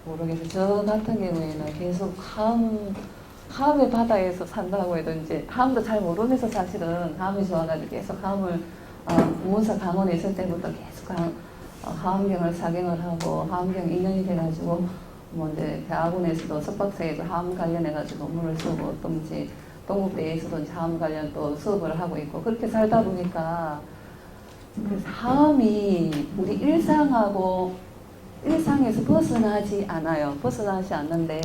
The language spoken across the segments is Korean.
모르겠어요. 저 같은 경우에는 계속 하암의 바다에서 산다고 해도 이제 하암도 잘 모르면서 사실은 하암이 좋아가지고 계속 하암을 문사 강원에 있을 때부터 계속 하암경을 사경을 하고 하암경 인연이 돼가지고 뭐 이제 대학원에서도 석박사에서 하암 관련해가지고 논문을 쓰고 또 이제 동국대에서도 이제 하암 관련 또 수업을 하고 있고 그렇게 살다 보니까 그 하암이 우리 일상에서 벗어나지 않아요. 벗어나지 않는데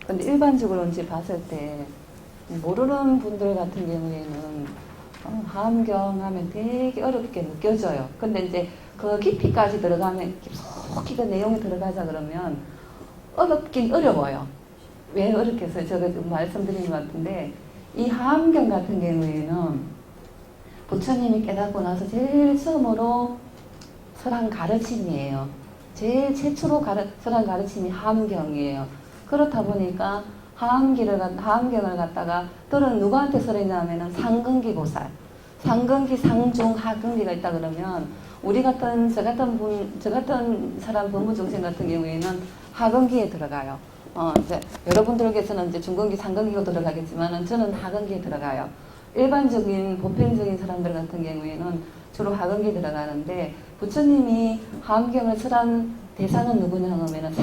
근데 일반적으로 이제 봤을 때 모르는 분들 같은 경우에는 하암경 하면 되게 어렵게 느껴져요. 근데 이제 그 깊이까지 들어가면 깊숙이 그 내용에 들어가자 그러면 어렵긴 어려워요. 왜 어렵게 해서 제가 좀 말씀드린 것 같은데 이 하암경 같은 경우에는 부처님이 깨닫고 나서 제일 처음으로 설한 가르침이에요. 제일 최초로 설한 가르침이 하암경이에요. 그렇다 보니까 하암경을 갖다가 들은 누구한테 설했냐면은 상근기 보살. 상근기, 상중, 하근기가 있다 그러면 저 같은 사람 법무중생 같은 경우에는 하근기에 들어가요. 이제 여러분들께서는 이제 중근기, 상근기가 들어가겠지만은 저는 하근기에 들어가요. 일반적인 보편적인 사람들 같은 경우에는 주로 하근기에 들어가는데 부처님이 하암경을 설한 대상은 누구냐 하면은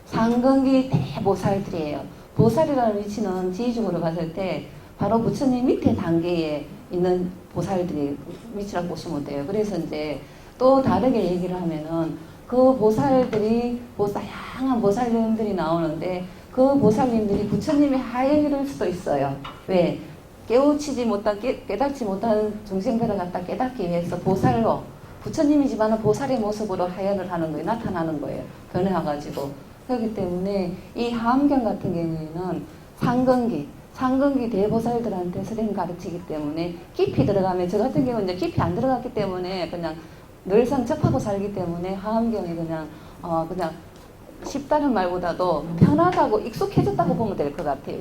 상근기 대보살들이에요. 보살이라는 위치는 지휘적으로 봤을 때 바로 부처님 밑에 단계에 있는 보살들이 위치라고 보시면 돼요. 그래서 이제 또 다르게 얘기를 하면은 그 보살들이 다양한 보살님들이 나오는데 그 보살님들이 부처님의 하행일 수도 있어요. 왜? 깨닫지 못한 중생들을 갖다 깨닫기 위해서 보살로 부처님이지만 보살의 모습으로 하연을 하는 거예요. 나타나는 거예요. 변해와가지고. 그렇기 때문에 이 하암경 같은 경우에는 상근기 대보살들한테 선생님 가르치기 때문에 깊이 들어가면 저 같은 경우는 이제 깊이 안 들어갔기 때문에 그냥 늘상 접하고 살기 때문에 하암경이 그냥 쉽다는 말보다도 편하다고 익숙해졌다고 보면 될 것 같아요.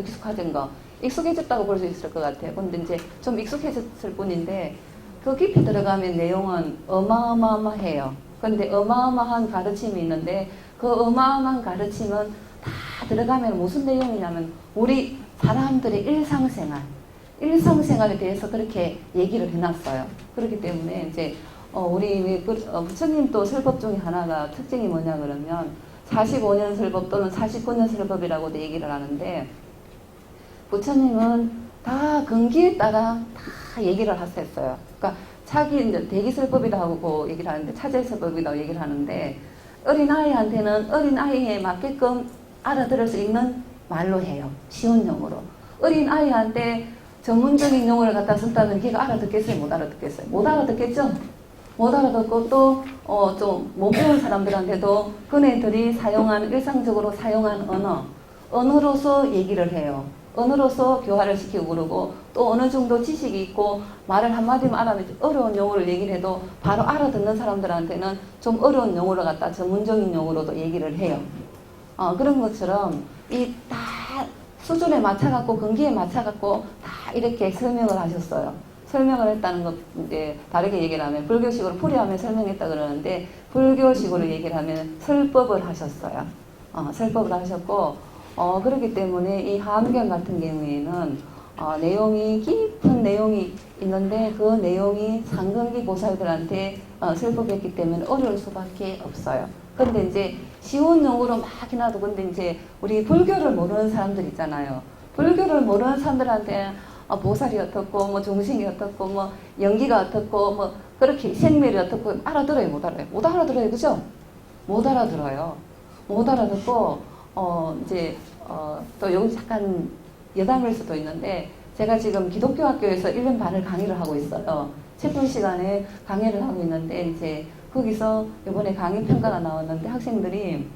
익숙해졌다고 볼 수 있을 것 같아요. 근데 이제 좀 익숙해졌을 뿐인데 그 깊이 들어가면 내용은 어마어마해요. 근데 어마어마한 가르침이 있는데 그 어마어마한 가르침은 다 들어가면 무슨 내용이냐면 우리 사람들의 일상생활에 대해서 그렇게 얘기를 해놨어요. 그렇기 때문에 이제 우리 부처님 또 설법 중에 하나가 특징이 뭐냐 그러면 45년 설법 또는 49년 설법이라고도 얘기를 하는데 부처님은 다 근기에 따라 다 얘기를 하셨어요. 그러니까 차기 이제 대기설법이라고 얘기를 하는데 차제설법이라고 얘기를 하는데 어린아이한테는 어린아이에 맞게끔 알아들을 수 있는 말로 해요. 쉬운 용어로. 어린아이한테 전문적인 용어를 갖다 쓴다면 걔가 알아듣겠어요? 못 알아듣겠어요? 못 알아듣겠죠? 못 알아듣고 또 좀 못 배운 사람들한테도 그네들이 일상적으로 사용한 언어로서 얘기를 해요. 언어로서 교화를 시키고 그러고 또 어느 정도 지식이 있고 말을 한마디만 알아듣지 어려운 용어를 얘기를 해도 바로 알아듣는 사람들한테는 좀 어려운 용어를 갖다 전문적인 용어로도 얘기를 해요. 그런 것처럼 이 다 수준에 맞춰갖고 근기에 맞춰갖고 다 이렇게 설명을 하셨어요. 설명을 했다는 것 이제 다르게 얘기를 하면 불교식으로 풀이하면 설명했다 그러는데 불교식으로 얘기를 하면 설법을 하셨어요. 설법을 하셨고 그렇기 때문에 이 하암경 같은 경우에는 내용이 깊은 내용이 있는데 그 내용이 상근기 보살들한테 설법했기 때문에 어려울 수밖에 없어요. 근데 이제 쉬운 용어로 막 해놔도 근데 이제 우리 불교를 모르는 사람들 있잖아요. 불교를 모르는 사람들한테 보살이 어떻고 뭐 중생이 어떻고 뭐 연기가 어떻고 뭐 그렇게 생멸이 어떻고 알아들어요? 못 알아요? 못 알아들어요, 그죠? 못 알아들어요. 못 알아듣고 이제 또 여기 잠깐 여담일 수도 있는데 제가 지금 기독교 학교에서 1년 반을 강의를 하고 있어요. 채플 시간에 강의를 하고 있는데 이제 거기서 이번에 강의 평가가 나왔는데 학생들이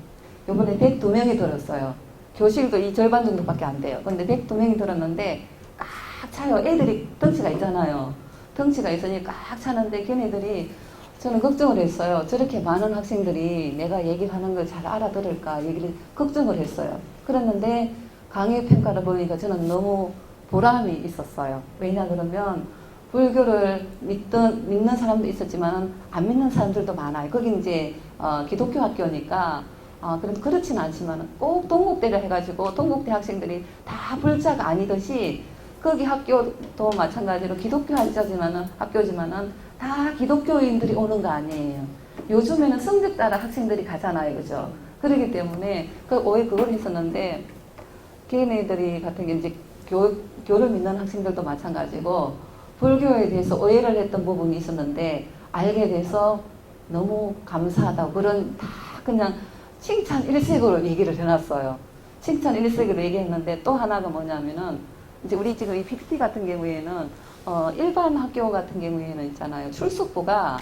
이번에 102명이 들었어요. 교실도 이 절반 정도밖에 안 돼요. 근데 102명이 들었는데 꽉 차요. 애들이 덩치가 있잖아요. 덩치가 있으니 꽉 차는데 걔네들이 저는 걱정을 했어요. 저렇게 많은 학생들이 내가 얘기하는 걸 잘 알아들을까 얘기를 걱정을 했어요. 그랬는데 강의 평가를 보니까 저는 너무 보람이 있었어요. 왜냐 그러면 불교를 믿는 사람도 있었지만 안 믿는 사람들도 많아요. 거기 이제 기독교 학교니까 그렇지는 않지만 꼭 동국대를 해가지고 동국대 학생들이 다 불자가 아니듯이 거기 학교도 마찬가지로 기독교 학교지만은 다 기독교인들이 오는 거 아니에요. 요즘에는 성적 따라 학생들이 가잖아요, 그죠? 그렇기 때문에 오해 그걸 했었는데 걔네들이 같은 게 이제 교를 믿는 학생들도 마찬가지고 불교에 대해서 오해를 했던 부분이 있었는데 알게 돼서 너무 감사하다고 그런 다 그냥 칭찬 일색으로 얘기를 해놨어요. 칭찬 일색으로 얘기했는데 또 하나가 뭐냐면은 이제 우리 지금 이 PPT 같은 경우에는 일반 학교 같은 경우에는 있잖아요. 출석부가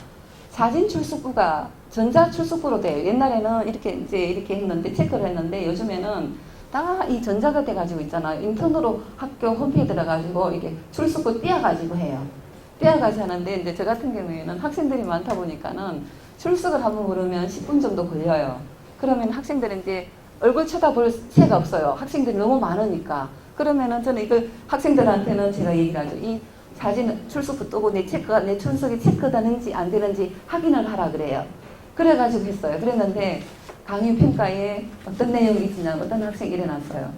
사진 출석부가 전자 출석부로 돼요. 옛날에는 이렇게 했는데 체크를 했는데 요즘에는 다 이 전자가 돼가지고 있잖아요. 인터넷으로 학교 홈페이지 들어가지고 이게 출석부 띄어가지고 해요. 띄어가지 하는데 이제 저 같은 경우에는 학생들이 많다 보니까는 출석을 한번 그러면 10분 정도 걸려요. 그러면 학생들은 이제 얼굴 쳐다볼 새가 없어요. 학생들이 너무 많으니까. 그러면은 저는 이걸 학생들한테는 제가 얘기를 하죠. 이 사진 출석부 뜨고 내 출석이 체크되는지 안 되는지 확인을 하라 그래요. 그래가지고 했어요. 그랬는데 강의 평가에 어떤 내용이 있냐면 어떤 학생이 일어났어요.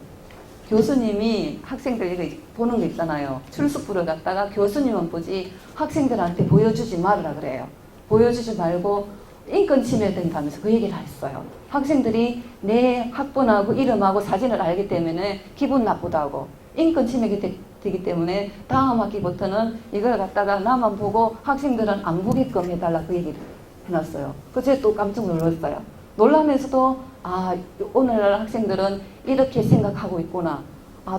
교수님이 학생들 이거 보는 거 있잖아요. 출석부를 갖다가 교수님은 보지 학생들한테 보여주지 말으라 그래요. 보여주지 말고 인권 침해된다면서 그 얘기를 했어요. 학생들이 내 학번하고 이름하고 사진을 알기 때문에 기분 나쁘다고 인권 침해가 되기 때문에 다음 학기부터는 이걸 갖다가 나만 보고 학생들은 안 보게끔 해달라 그 얘기를 해놨어요. 그제 또 깜짝 놀랐어요. 놀라면서도 오늘 학생들은 이렇게 생각하고 있구나.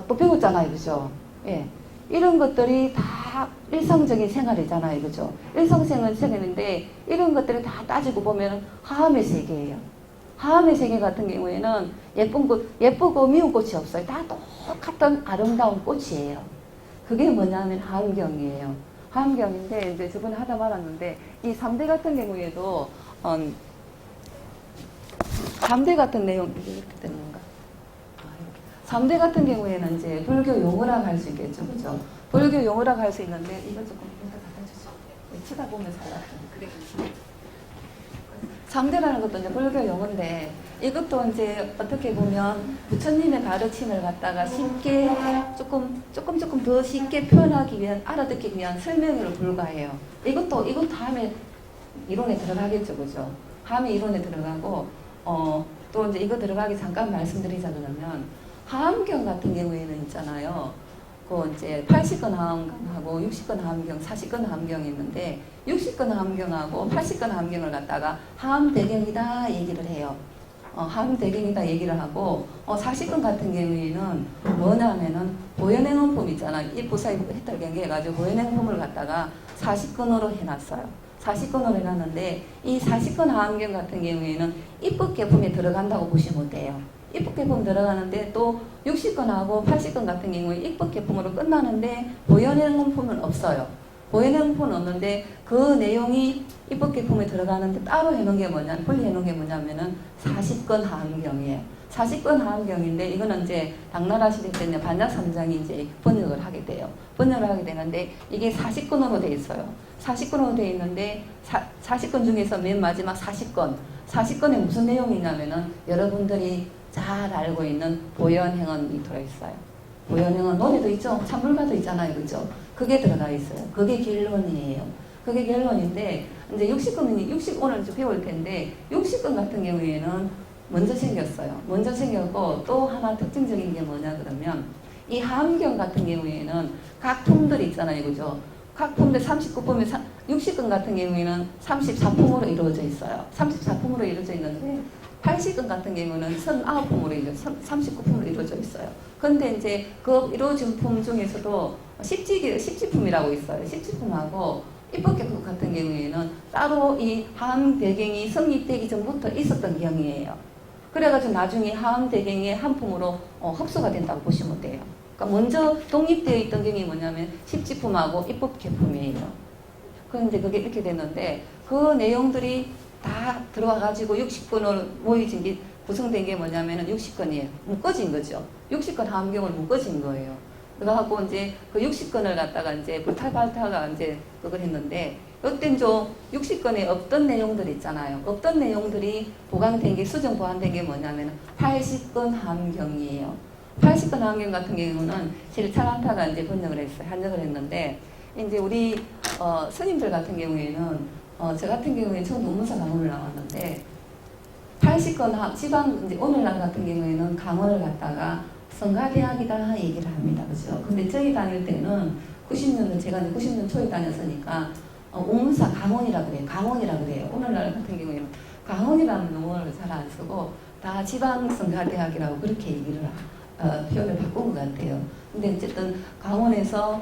또 배웠잖아요, 그죠? 예. 이런 것들이 다 일상적인 생활이잖아요, 그죠? 일상생활인데 이런 것들을 다 따지고 보면 하함의 세계예요. 하함의 세계 같은 경우에는 예쁘고 미운 꽃이 없어요. 다 똑같은 아름다운 꽃이에요. 그게 뭐냐면 하암경이에요. 하암경인데 이제 저번에 하다 말았는데 이 3대 같은 경우에도 3대 같은 내용 이렇게 되는 건가? 3대 같은 경우에는 이제 불교 용어라고 할 수 있겠죠, 그죠? 불교 용어라고 할 수 있는데 이거 조금 갖다 주죠. 쳐다보면서 하라. 그래. 3대라는 것도 이제 불교 용어인데 이것도 이제 어떻게 보면 부처님의 가르침을 갖다가 쉽게 조금 더 쉽게 표현하기 위한 알아듣기 위한 설명으로 불과해요. 이것도 다음에 이론에 들어가겠죠, 그죠? 다음에 이론에 들어가고 또 이제 이거 들어가기 잠깐 말씀드리자면 하암경 같은 경우에는 있잖아요. 그 이제 80건 하암경하고 60건 하암경, 40건 하암경이 있는데 60건 하암경하고 80건 하암경을 갖다가 하암대경이다 얘기를 해요. 하암대경이다 얘기를 하고 40건 같은 경우에는 뭐냐면은 보현행원품 있잖아요. 이 부사의 해탈경계 해가지고 보현행원품을 갖다가 40건으로 해놨어요. 40건으로 해놨는데 이 40건 하암경 같은 경우에는 입법개품에 들어간다고 보시면 돼요. 입법개품 들어가는데 또 60건하고 80건 같은 경우에 입법개품으로 끝나는데 보현행원품은 없어요. 보현행원품은 없는데 그 내용이 입법개품에 들어가는데 따로 해놓은 게 분리해놓은 게 뭐냐면은 40건 하암경이에요. 40건 하암경인데 이거는 이제 당나라 시대 때는 반야삼장이 이제 번역을 하게 돼요. 번역을 하게 되는데 이게 40건으로 돼 있어요. 40건으로 돼 있는데 40건 중에서 맨 마지막 40건에 무슨 내용이 있냐면은 여러분들이 잘 알고 있는 보현행언이 들어있어요. 보현행언 노래도 있죠. 찬물가도 있잖아요, 그죠? 그게 들어가 있어요. 그게 결론이에요. 그게 결론인데 이제 60건은 오늘 좀 배울 텐데 60건 같은 경우에는 먼저 생겼어요. 먼저 생겼고 또 하나 특징적인 게 뭐냐 그러면 이 하암경 같은 경우에는 각 품들이 있잖아요, 그죠? 각 품들 39품에 60건 같은 경우에는 34품으로 이루어져 있어요. 34품으로 이루어져 있는데 80건 같은 경우는 39품으로 39품으로 이루어져 있어요. 근데 이제 그 이루어진 품 중에서도 십지품이라고 있어요. 십지품하고 입법개품 같은 경우에는 따로 이 하암대경이 성립되기 전부터 있었던 경이에요. 그래가지고 나중에 하암대경의 한 품으로 흡수가 된다고 보시면 돼요. 그러니까 먼저 독립되어 있던 경이 뭐냐면 십지품하고 입법개품이에요. 그런데 그게 이렇게 됐는데 그 내용들이 다 들어와가지고 60건으로 모여진 게 구성된 게 뭐냐면은 60건이에요. 묶어진 거죠. 60건 하암경을 묶어진 거예요. 그래갖고 이제 그 60건을 갖다가 이제 불탈발타가 이제 그걸 했는데, 이땐 좀 60건에 없던 내용들 있잖아요. 없던 내용들이 보강된 게, 수정 보완된 게 뭐냐면 80건 함경이에요. 80건 함경 같은 경우는 실차란타가 이제 번역을 했어요. 한역을 했는데, 이제 우리 스님들 같은 경우에는 저 같은 경우에 처음 논문사 강원을 나왔는데 80건 지방 이제 오늘날 같은 경우에는 강원을 갖다가 성가대학이다 얘기를 합니다. 그죠? 근데 저희 다닐 때는 90년도 제가 이제 90년 초에 다녔으니까 옹문사 강원이라 그래요. 강원이라 그래요. 오늘날 같은 경우에는 강원이라는 용어를 잘 안 쓰고 다 지방 성가대학이라고 그렇게 얘기를 표현을 바꾼 것 같아요. 근데 어쨌든 강원에서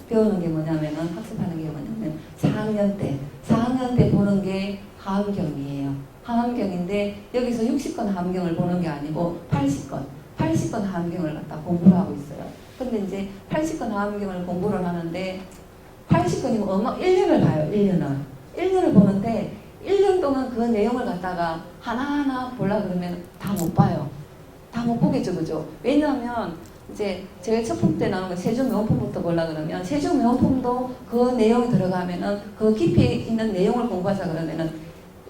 배우는 게 뭐냐면은, 학습하는 게 뭐냐면 4학년 때 보는 게 하암경이에요. 하암경인데 여기서 60건 하암경을 보는 게 아니고 80건 하암경을 갖다 공부를 하고 있어요. 근데 이제 80건 하암경을 공부를 하는데 80건이면 1년을 봐요. 1년을 보는데 1년 동안 그 내용을 갖다가 하나하나 보려 그러면 다 못 봐요. 다 못 보겠죠, 그죠? 왜냐하면 이제 제일 첫 품 때 나오는 거 세종명품부터 보려 그러면 세종명품도 그 내용이 들어가면은 그 깊이 있는 내용을 공부하자 그러면은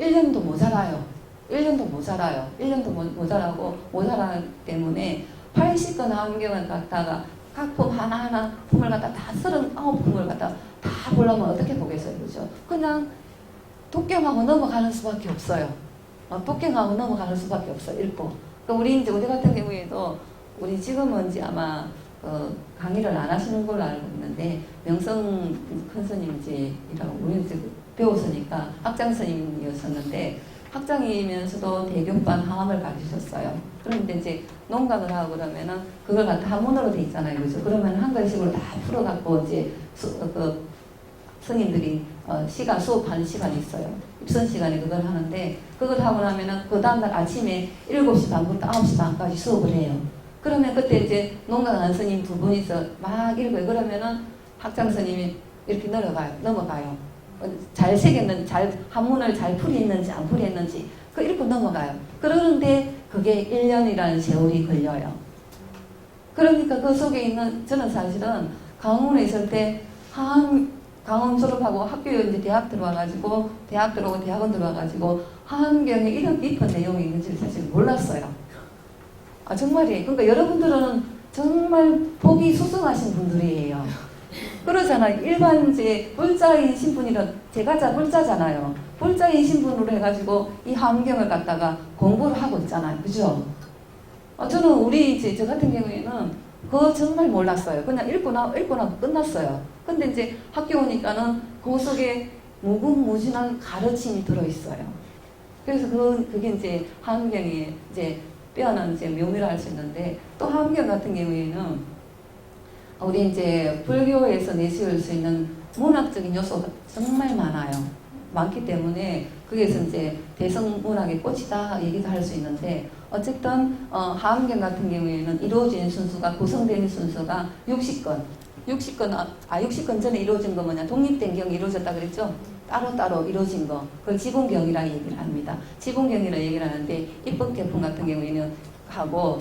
1년도 모자라요. 1년도 모자라고 모자라기 때문에 80건 함경을 갖다가 각 품 하나하나 품을 갖다 다 39품을 갖다 다 보려면 어떻게 보겠어요, 그죠? 그냥 독경하고 넘어가는 수밖에 없어요. 독경하고 넘어가는 수밖에 없어요, 읽고. 그러니까 우리 같은 경우에도 우리 지금은 이제 아마 강의를 안 하시는 걸로 알고 있는데 명성 큰 스님이라고 우리는 이제 배웠으니까 학장 스님이었었는데 학장이면서도 대교반 하암을 가지셨어요. 그런데 이제 농각을 하고 그러면은 그걸 갖다 한문으로 돼 있잖아요, 그죠? 그러면 한 글씩으로 다 풀어갖고 이제 스님들이 수업하는 시간이 있어요. 입선 시간에 그걸 하는데 그걸 하고 나면은 그 다음날 아침에 7시 반부터 9시 반까지 수업을 해요. 그러면 그때 이제 농가관 스님 두 분이서 막 읽어요. 그러면은 학장 스님이 이렇게 넘어가요. 잘 새겼는지, 한문을 잘 풀이했는지 안 풀이했는지 그 읽고 넘어가요. 그러는데 그게 1년이라는 세월이 걸려요. 그러니까 그 속에 있는, 저는 사실은 강원에 있을 때 강원 졸업하고 학교에 이제 대학 들어와가지고 대학 들어오고 대학원 들어와가지고 하암경에 이런 깊은 내용이 있는지 사실 몰랐어요. 정말이에요. 그러니까 여러분들은 정말 보기 수승하신 분들이에요. 그러잖아요. 일반 이제 불자인 신분이라, 제가 불자잖아요. 불자인 신분으로 해가지고 이 하암경을 갖다가 공부를 하고 있잖아요. 그죠? 저는 저 같은 경우에는 그거 정말 몰랐어요. 그냥 읽고 나고 끝났어요. 근데 이제 학교 오니까는 그 속에 무궁무진한 가르침이 들어있어요. 그래서 그게 이제 하암경이 이제 빼어난 이제 묘미를 할 수 있는데, 또 하암경 같은 경우에는 우리 이제 불교에서 내세울 수 있는 문학적인 요소가 정말 많기 때문에 거기에서 이제 대성문학의 꽃이다 얘기도 할 수 있는데, 어쨌든 하암경 같은 경우에는 이루어진 순수가, 구성되는 순수가 60건 60건 전에 이루어진 거 뭐냐, 독립된 경이 이루어졌다 그랬죠? 따로따로 이루어진 거, 그걸 지분경이라고 얘기를 합니다. 지분경이라고 얘기를 하는데, 입법개품 같은 경우에는 하고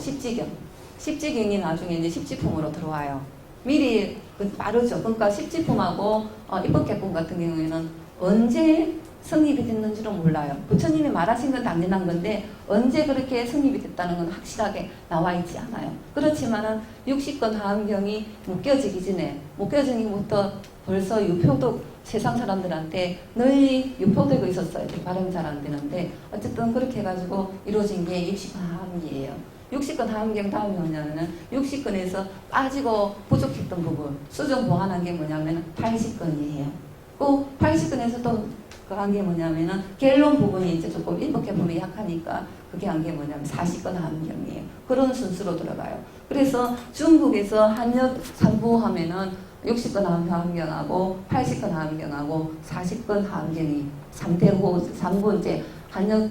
십지경이 나중에 이제 십지품으로 들어와요. 미리 빠르죠. 그러니까 십지품하고 입법개품 같은 경우에는 언제 성립이 됐는지도 몰라요. 부처님이 말하신 건 당연한 건데 언제 그렇게 성립이 됐다는 건 확실하게 나와 있지 않아요. 그렇지만은 60건 하암경이 묶여지기 전부터 벌써 유표도 세상 사람들한테 널리 유포되고 있었어요. 발음 잘 안 되는데 어쨌든 그렇게 해가지고 이루어진 게 60건 하암이에요. 60건 하암경 다음이 뭐냐면은 60건에서 빠지고 부족했던 부분, 수정 보완한 게 뭐냐면 80건이에요. 그 80건에서 또 그 한 게 뭐냐면은 결론 부분이 이제 조금 인복해보면 약하니까 그게 한 게 뭐냐면 40건 하암경이에요. 그런 순수로 들어가요. 그래서 중국에서 한역 3부 하면은 60건 하암경하고 80건 하암경하고 40건 하암경이 3번째 한역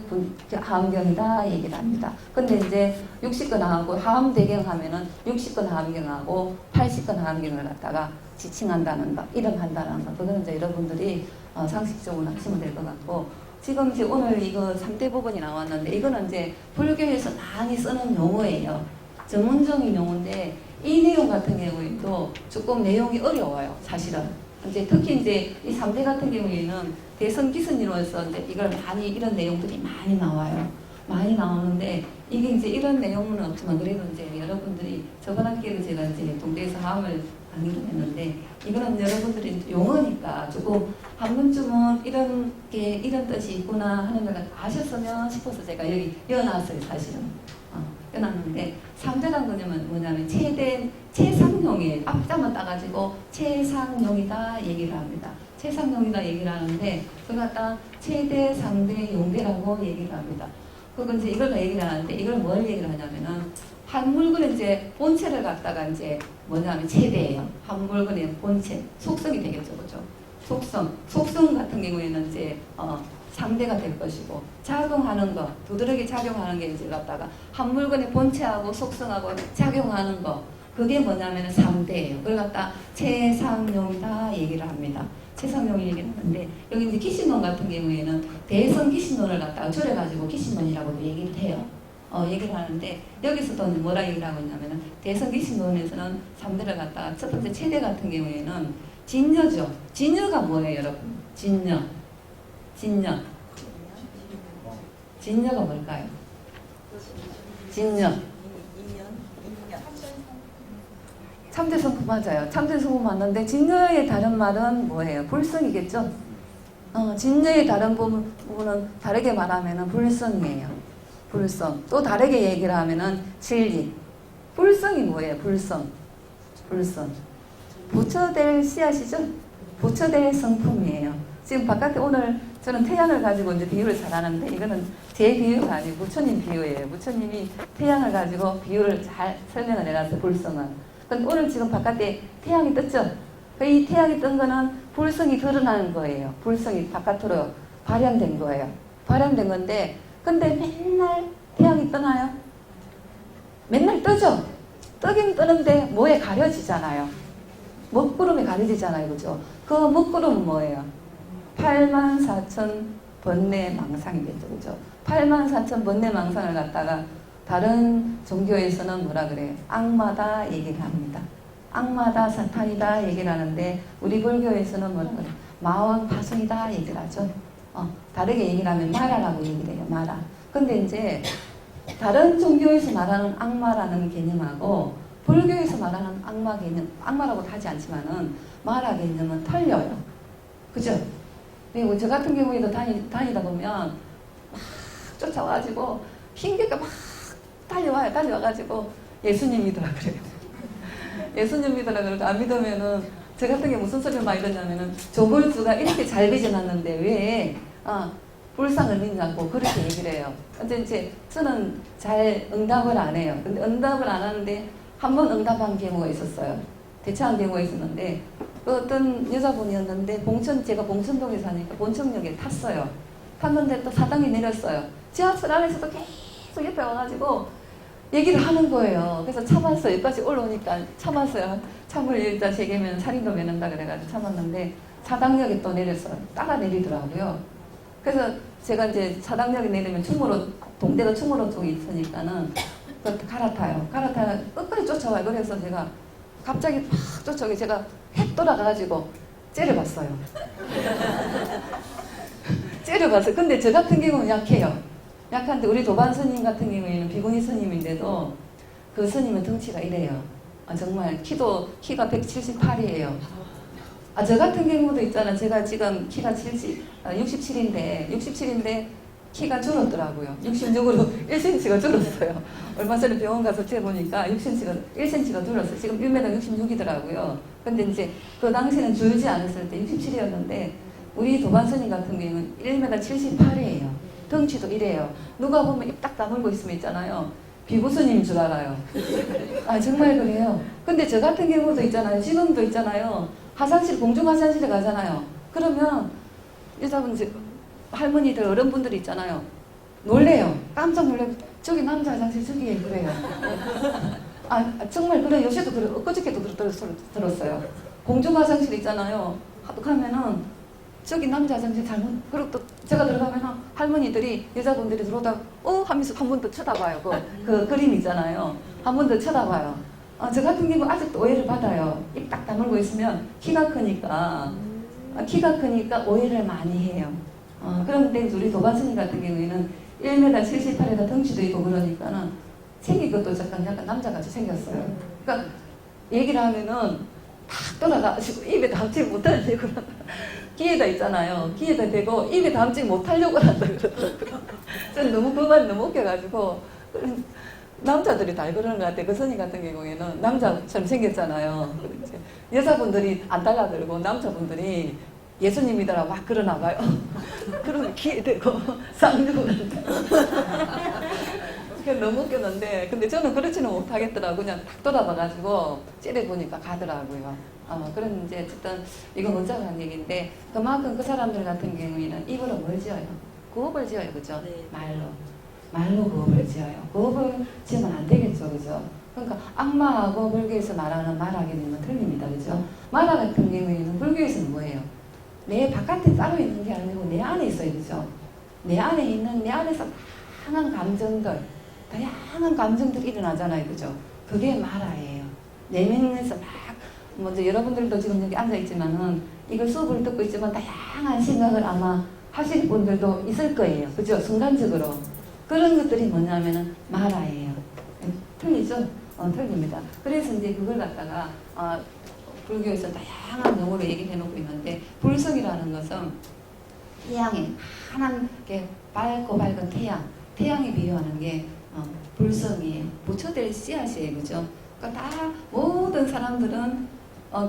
하암경이다 얘기를 합니다. 근데 이제 60건 하고 하암대경 하면은 60건 하암경하고 80건 하암경을 갖다가 지칭한다는 거, 이름한다는 거, 그거는 이제 여러분들이 상식적으로 하시면 될 것 같고, 지금 이제 오늘 이거 3대 부분이 나왔는데, 이거는 이제 불교에서 많이 쓰는 용어예요. 전문적인 용어인데, 이 내용 같은 경우에도 조금 내용이 어려워요, 사실은. 이제 특히 이제 이 3대 같은 경우에는 대선 기선으로서 이제 이걸 많이, 이런 내용들이 많이 나와요. 많이 나오는데, 이게 이제 이런 내용은 없지만, 그래도 이제 여러분들이 저번 학기에도 제가 이제 동대에서 화음을 강의를 했는데, 이거는 여러분들이 용어니까 조금 한 번쯤은 이런 게, 이런 뜻이 있구나 하는 걸 아셨으면 싶어서 제가 여기 띄워놨어요, 사실은. 띄워놨는데, 3대란 거냐면 뭐냐면 최상용의 앞자만 따가지고 최상용이다 얘기를 합니다. 최상용이다 얘기를 하는데, 그걸 갖다 최대, 상대, 용대라고 얘기를 합니다. 그건 이제 이걸 얘기를 하는데, 이걸 뭘 얘기를 하냐면은, 한 물건의 이제 본체를 갖다가 이제 뭐냐면 최대예요. 한 물건의 본체, 속성이 되겠죠, 그죠? 속성 같은 경우에는 이제 상대가 될 것이고, 작용하는 거, 두드러기 작용하는 게 이제 갖다가 한 물건의 본체하고 속성하고 작용하는 거, 그게 뭐냐면 상대예요. 그걸 갖다 최상용이다 얘기를 합니다. 최상용이 얘기를 하는데, 여기 이제 기신론 같은 경우에는 대선 기신론을 갖다가 줄여가지고 기신론이라고도 얘기를 해요. 얘기를 하는데, 여기서도 뭐라 얘기를 하고 있냐면은, 대선 기신론에서는 3대를 갖다가 첫 번째 최대 같은 경우에는 진여죠. 진여가 뭐예요, 여러분? 진여가 뭘까요? 진여. 참되성품 맞아요. 참되성품 맞는데, 진여의 다른 말은 뭐예요? 불성이겠죠? 진여의 다른 부분은 다르게 말하면은 불성이에요. 불성. 또 다르게 얘기를 하면은 진리. 불성이 뭐예요? 불성. 부처될 씨앗이죠? 부처될 성품이에요. 지금 바깥에 오늘 저는 태양을 가지고 이제 비유를 잘 하는데, 이거는 제 비유가 아니고 부처님 비유예요. 부처님이 태양을 가지고 비유를 잘 설명을 해놨어요. 불성은. 근데 오늘 지금 바깥에 태양이 떴죠? 이 태양이 뜬 거는 불성이 드러나는 거예요. 불성이 바깥으로 발현된 거예요. 발현된 건데, 근데 맨날 태양이 뜨나요? 맨날 뜨죠? 뜨긴 뜨는데 뭐에 가려지잖아요. 먹구름에 가려지잖아요. 그죠? 그 먹구름은 뭐예요? 84,000 번뇌망상이겠죠. 그죠? 84,000 번뇌망상을 갖다가 다른 종교에서는 뭐라 그래요? 악마다 얘기를 합니다. 악마다, 사탄이다 얘기를 하는데, 우리 불교에서는 뭐라 그래요? 마왕 파순이다 얘기를 하죠. 다르게 얘기를 하면 마라라고 얘기를 해요. 마라. 근데 이제 다른 종교에서 말하는 악마라는 개념하고 불교에서 말하는 악마 개념, 악마라고 하지 않지만은 마라 개념은 틀려요. 그죠? 그리고 저 같은 경우에도 다니다 보면 막 쫓아와가지고 힘겹게 막 달려와가지고 예수님이더라 그래요. 예수님이더라 그러고, 안 믿으면은 저 같은 게 무슨 소리를 많이 듣냐면은 조물주가 이렇게 잘 빚어놨는데 왜 불상을 믿냐고 그렇게 얘기를 해요. 근데 이제 저는 잘 응답을 안 해요. 근데 응답을 안 하는데 한 번 응답한 경우가 있었어요. 대처한 경우가 있었는데, 그 어떤 여자분이었는데 제가 봉천동에 사니까 봉천역에 탔어요. 탔는데 또 사당에 내렸어요. 지하철 안에서도 계속 옆에 와가지고 얘기를 하는 거예요. 그래서 참았어요. 여기까지 올라오니까 참았어요. 참을 일자 제게면 살인도 면한다 그래가지고 참았는데, 사당역에 또 내렸어요. 따라 내리더라고요. 그래서 제가 이제 사당역에 내리면 동대가 충무로 쪽에 있으니까는 갈아타요. 갈아타요. 끝까지 쫓아와요. 그래서 제가 갑자기 막 쫓아오게 제가 획 돌아가가지고 째려봤어요. 째려봤어요. 근데 저 같은 경우는 약해요. 약한데 우리 도반 스님 같은 경우에는 비구니 스님인데도 그 스님은 덩치가 이래요. 정말 키가 178이에요. 저 같은 경우도 있잖아. 제가 지금 키가 67인데 키가 줄었더라고요. 66으로 1cm가 줄었어요. 얼마 전에 병원 가서 재보니까 1cm가 줄었어요. 지금 1m 66이더라고요. 근데 이제 그 당시는 줄지 않았을 때 67이었는데, 우리 도반 스님 같은 경우는 1m 78이에요. 덩치도 이래요. 누가 보면 입 딱 다물고 있으면 있잖아요. 비구스님인 줄 알아요. 정말 그래요. 근데 저 같은 경우도 있잖아요. 지금도 있잖아요. 공중 화장실에 가잖아요. 그러면 여자분들, 할머니들, 어른분들 있잖아요. 놀래요. 깜짝 놀래요. 저기 남자 화장실 저기에 그래요. 정말 그래. 요새도 그래. 엊그저께도 들었어요. 공중 화장실 있잖아요. 가면은 저기 남자 화장실 그리고 또 제가 들어가면은 할머니들이, 여자분들이 들어오다가 하면서 한 번 더 쳐다봐요. 그 그림 있잖아요. 한 번 더 쳐다봐요. 저 같은 경우 아직도 오해를 받아요. 입 딱 다물고 있으면 키가 크니까 오해를 많이 해요. 그런데 우리 도반스님 같은 경우에는 1m 78에다 덩치도 있고 그러니까는 생긴 것도 약간 남자같이 생겼어요. 그러니까 얘기를 하면은 탁 돌아가지고 입에 담지 못하려고 귀에다 있잖아요. 귀에다 대고 입에 담지 못하려고 한다 그러더라고요. 저는 너무 그 말이 너무 웃겨가지고 남자들이 다 그러는 것 같아요. 그 선임 같은 경우에는 남자처럼 생겼잖아요. 이제 여자분들이 안 달라들고 남자분들이 예수님이더라 막 그러나 봐요. 그러면 귀에 대고 쌍욕을 한다. 너무 웃겼는데 근데 저는 그렇지는 못하겠더라고요. 그냥 탁 돌아봐가지고 찌려보니까 가더라고요. 그런 이제 어쨌든 이건 문자가 한 얘기인데 그만큼 그 사람들 같은 경우에는 입으로 뭘 지어요? 구업을 지어요. 그죠? 네. 말로 구업을 지어요. 구업을 지으면 안 되겠죠. 그죠? 그러니까 악마하고 불교에서 말하는 말하기는 틀립니다. 그죠? 말하 같은 경우에는 불교에서는 뭐예요? 내 바깥에 따로 있는 게 아니고 내 안에 있어요. 그죠? 내 안에서 다양한 감정들이 일어나잖아요. 그죠? 그게 말아예요. 내면에서 막 먼저 여러분들도 지금 여기 앉아있지만은 이걸 수업을 듣고 있지만 다양한 생각을 아마 하실 분들도 있을 거예요. 그죠? 순간적으로. 그런 것들이 뭐냐면은 말아예요. 틀리죠? 틀립니다. 그래서 이제 그걸 갖다가 불교에서 다양한 용어로 얘기를 해놓고 있는데 불성이라는 것은 태양에 하나게 밝고 밝은 태양에 비유하는 게 불성이에요. 부처될 씨앗이에요. 그죠? 그러니까 다 모든 사람들은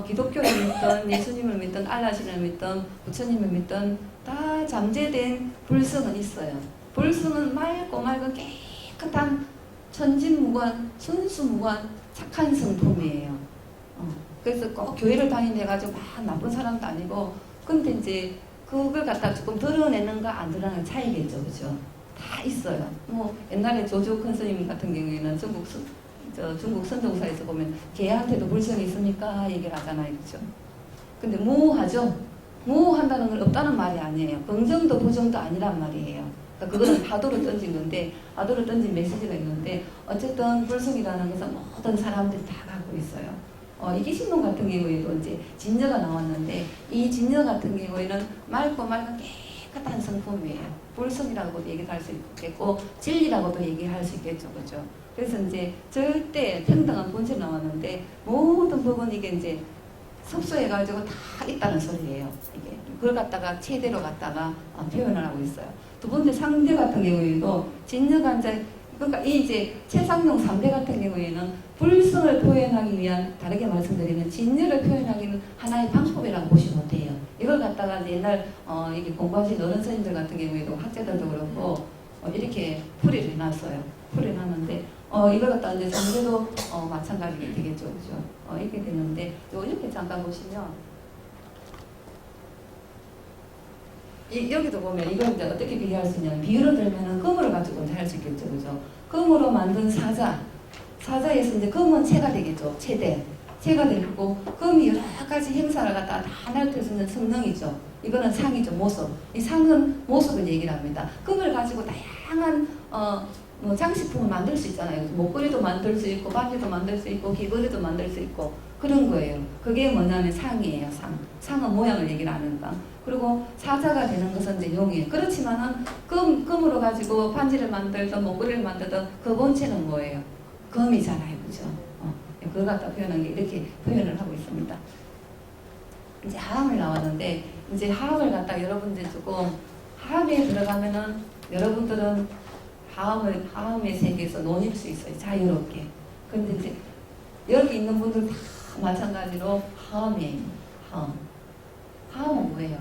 기독교를 믿든 예수님을 믿든 알라신을 믿든 부처님을 믿든 다 잠재된 불성은 있어요. 불성은 맑고 맑은 깨끗한 천진무관, 순수무관 착한 성품이에요. 그래서 꼭 교회를 다니내가지고 막 나쁜 사람도 아니고 근데 이제 그걸 갖다 조금 드러내는가 안 드러내는 차이겠죠. 그죠? 다 있어요. 뭐 옛날에 조조 큰 스님 같은 경우에는 중국 선종사에서 보면 개한테도 불성이 있습니까? 얘기를 하잖아요. 그죠? 근데 모호하죠? 모호한다는 건 없다는 말이 아니에요. 긍정도 부정도 아니란 말이에요. 그러니까 그거는 파도로 던진 건데, 파도로 던진 메시지가 있는데, 어쨌든 불성이라는 것은 모든 사람들이 다 갖고 있어요. 이기신론 같은 경우에도 이제 진여가 나왔는데, 이 진여 같은 경우에는 맑고 맑은 깨끗한 성품이에요. 불성이라고도 얘기할 수 있겠고, 진리라고도 얘기할 수 있겠죠. 그죠? 그래서 이제 절대 평등한 본질 나왔는데, 모든 부분 이게 이제 섭수해가지고 다 있다는 소리예요. 이게 그걸 갖다가 최대로 갖다가 표현을 하고 있어요. 두 번째 상대 같은 경우에도 진여가 그러니까 이제 최상용 3대 같은 경우에는 불성을 표현하기 위한 다르게 말씀드리면 진여를 표현하기는 하나의 방법이라고 보시면 돼요. 이걸 갖다가 옛날 이게 공부하신 어른 스님들 같은 경우에도 학자들도 그렇고 이렇게 풀이를 해놨어요. 풀이를 해놨는데 이걸 갖다 이제 상대도 마찬가지 되겠죠, 그죠? 이렇게 되는데 이렇게 잠깐 보시면 여기도 보면 이걸 이제 어떻게 비교할 수 있냐면 비유로 들면은 금으로 가지고 할 수 있겠죠, 그죠? 금으로 만든 사자에서 이제 금은 체가 되겠죠, 체가 되고 금이 여러 가지 행사를 갖다 다 나타낼 수 있는 성능이죠. 이거는 상이죠, 모습. 이 상은 모습을 얘기를 합니다. 금을 가지고 다양한 뭐 장식품을 만들 수 있잖아요. 목걸이도 만들 수 있고 바지도 만들 수 있고 귀걸이도 만들 수 있고 그런 거예요. 그게 뭐냐면 상이에요. 상은 모양을 얘기를 하니까. 그리고 사자가 되는 것은 이제 용이에요. 그렇지만은 금으로 가지고 반지를 만들든 목걸이를 만들든 그 본체는 뭐예요? 금이잖아요. 그죠? 그걸 갖다 표현한 게 이렇게 표현을 하고 있습니다. 이제 하함을 나왔는데 이제 하함을 갖다 여러분들 조금 하함에 들어가면은 여러분들은 하함의 세계에서 논일 수 있어요. 자유롭게. 근데 이제 여기 있는 분들 다 마찬가지로 하함이에요. 하함은 뭐예요?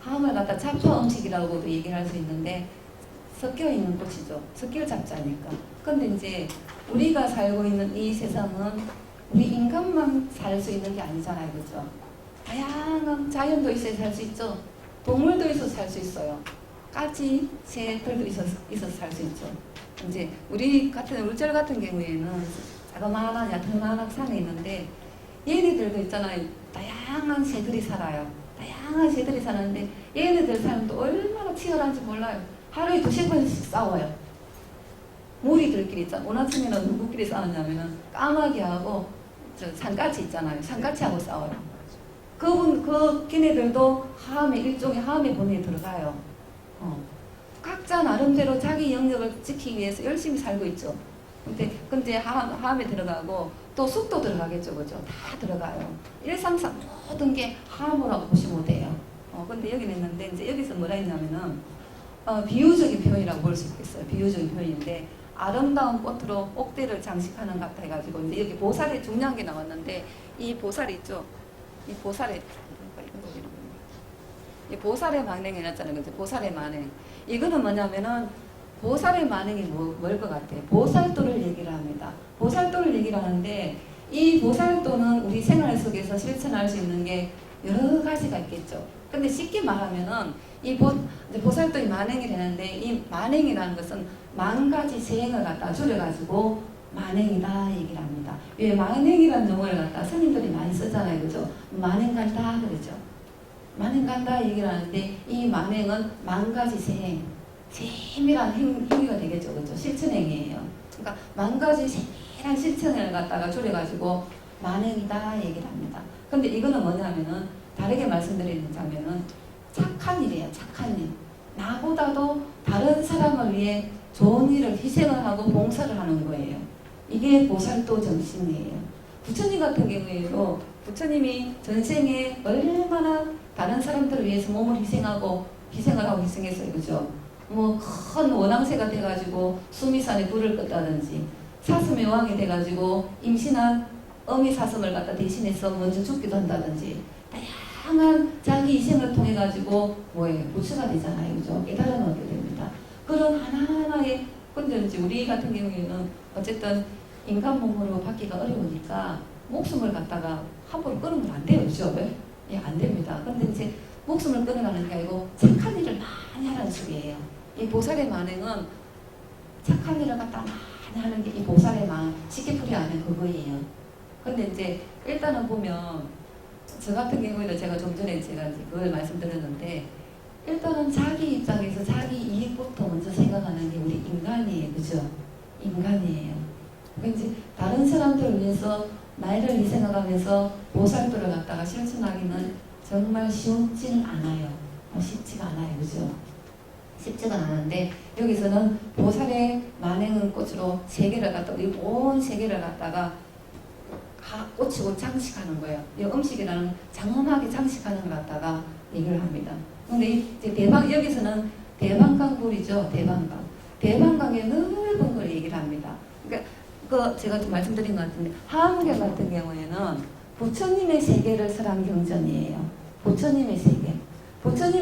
하함을 갖다 잡초 음식이라고도 얘기할 수 있는데 섞여 있는 꽃이죠. 섞여 잡자니까. 근데 이제 우리가 살고 있는 이 세상은 우리 인간만 살 수 있는 게 아니잖아요. 그죠? 다양한 자연도 있어야 살 수 있죠. 동물도 있어서 살 수 있어요. 까치, 새들도 있어서 살 수 있죠. 이제 우리 같은 울절 같은 경우에는 자그마한 얕은 산에 있는데 얘네들도 있잖아요. 다양한 새들이 살아요. 다양한 새들이 사는데 얘네들 삶도 얼마나 치열한지 몰라요. 하루에 2-3번씩 싸워요. 무리들끼리 있잖아. 오늘 아침에는 누구끼리 싸웠냐면은 까마귀하고 저 산까치 있잖아요. 산까치하고 싸워요. 그 걔네들도 하암의 일종의 하암의 범위에 들어가요. 각자 나름대로 자기 영역을 지키기 위해서 열심히 살고 있죠. 근데 하암에 들어가고 또 숲도 들어가겠죠, 그죠? 다 들어가요. 1, 3, 4 모든 게 하암이라고 보시면 돼요. 근데 여기는 있는데 이제 여기서 뭐라 했냐면은 비유적인 표현이라고 볼 수 있겠어요. 비유적인 표현인데 아름다운 꽃으로 옥대를 장식하는 것 같아 해가지고 이제 여기 보살의 중요한 게 나왔는데 이 보살 있죠? 이 보살의 이 보살의 만행이 났잖아요. 그죠? 보살의 만행. 이거는 뭐냐면은 보살의 만행이 뭘 것 같아요? 보살도를 얘기를 합니다. 보살도를 얘기를 하는데 이 보살도는 우리 생활 속에서 실천할 수 있는 게 여러 가지가 있겠죠. 근데 쉽게 말하면은 이 보살도의 만행이 되는데 이 만행이라는 것은 만 가지 세행을 갖다 줄여가지고 만행이다 얘기를 합니다. 왜 만행이라는 용어를 갖다 스님들이 많이 쓰잖아요. 그죠? 만행 간다 그러죠. 만행 간다 얘기를 하는데 이 만행은 만 가지 세행, 세밀한 행위가 되겠죠. 그죠? 실천행위예요. 그러니까 만 가지 세밀한 실천을 갖다가 줄여가지고 만행이다 얘기를 합니다. 근데 이거는 뭐냐면은 다르게 말씀드리자면은 착한 일이에요. 착한 일. 나보다도 다른 사람을 위해 좋은 일을 희생을 하고 봉사를 하는 거예요. 이게 보살도 정신이에요. 부처님 같은 경우에도 부처님이 전생에 얼마나 다른 사람들을 위해서 몸을 희생을 하고 희생했어요. 그죠? 뭐 큰 원앙새가 돼가지고 수미산에 불을 껐다든지 사슴의 왕이 돼가지고 임신한 어미 사슴을 갖다 대신해서 먼저 죽기도 한다든지 다양한 자기 희생을 통해 가지고 뭐예요? 부처가 되잖아요. 그죠? 깨달음 얻게 됩니다. 그런 하나하나의 근데 이제 우리 같은 경우에는 어쨌든 인간 몸으로 받기가 어려우니까 목숨을 갖다가 함부로 끊으면 안 돼요. 그죠? 예, 안 됩니다. 근데 이제 목숨을 끊어가는 게 아니고 착한 일을 많이 하라는 소리예요. 이 보살의 만행은 착한 일을 갖다 많이 하는 게 이 보살의 만 쉽게 풀이하면 그거예요. 근데 이제 일단은 보면 저 같은 경우에는 제가 좀 전에 제가 이제 그걸 말씀드렸는데 일단은 자기 입장에서 자기 이익부터 먼저 생각하는 게 우리 인간이에요. 그죠? 인간이에요. 이제 다른 사람들을 위해서 나이를 희생하면서 보살도를 갖다가 실천하기는 정말 쉽지는 않아요. 쉽지가 않아요. 그죠? 쉽지가 않은데 여기서는 보살의 만행은 꽃으로 세계를 갖다 우리 온 세계를 갖다가 꽃으로 장식하는 거예요. 이 음식이라는 장엄하게 장식하는 걸 갖다가 얘기를 합니다. 근데 이제 여기서는 대방강불이죠. 대방강의 넓은 걸 얘기를 합니다. 그러니까 제가 좀 말씀드린 것 같은데 하암경 같은 경우에는 부처님의 세계를 설한 경전이에요. 부처님의